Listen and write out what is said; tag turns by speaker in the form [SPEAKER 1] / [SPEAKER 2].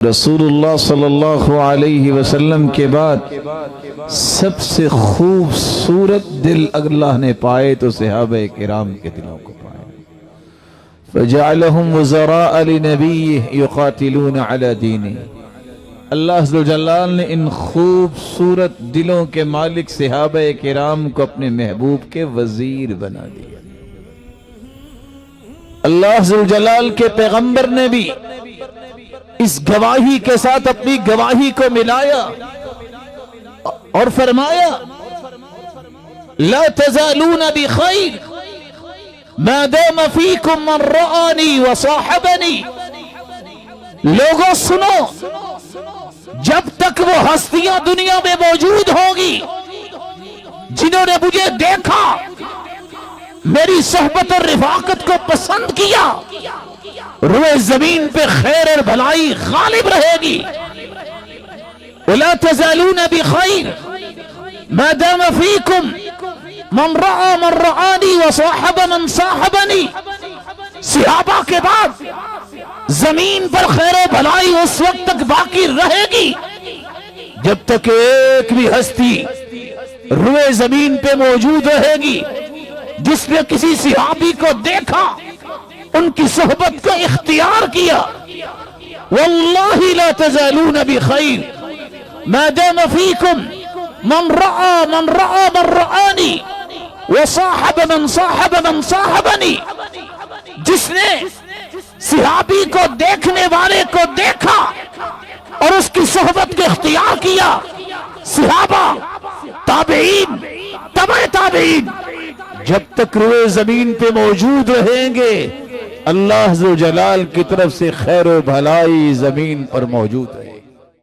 [SPEAKER 1] رسول اللہ صلی اللہ علیہ وسلم کے بعد سب سے خوبصورت دل اللہ نے پائے تو صحابہ کرام کے دلوں کو پائے. فجعلهم وزراء لنبیہ یقاتلون علی دینہ. اللہ عز و جلال نے ان خوبصورت دلوں کے مالک صحابہ کرام کو اپنے محبوب کے وزیر بنا دیا. اللہ عز و جلال کے پیغمبر نے بھی اس گواہی کے ساتھ اپنی گواہی کو ملایا اور فرمایا لا تزالون بخیر ما دام فیکم من رآنی وصاحبنی. لوگوں سنو، جب تک وہ ہستیاں دنیا میں موجود ہوگی جنہوں نے مجھے دیکھا، میری صحبت اور رفاقت کو پسند کیا، روئے زمین پہ خیر اور بھلائی غالب رہے گی. وَلَا تَزَالُونَ بِخَيْرٍ مَا دَامَ فِيكُمْ مَنْ رَعَى مَنْ رَعَانِي وَصَاحَبَ مَنْ صَاحَبَنِي. صحابہ کے بعد زمین پر خیر و بھلائی اس وقت تک باقی رہے گی جب تک ایک بھی ہستی روئے زمین پہ موجود رہے گی جس نے کسی صحابی کو دیکھا، ان کی صحبت کو اختیار کیا. واللہ لا تزالون بخیر ما دام فیکم من رعا من رعا من رعانی وصاحب من صاحب من صاحبنی. جس نے صحابی کو دیکھنے والے کو دیکھا اور اس کی صحبت کو اختیار کیا، صحابہ، تابعین، تبع تابعین، جب تک روئے زمین پہ موجود رہیں گے اللہ عز و جلال کی طرف سے خیر و بھلائی زمین پر موجود رہے گی.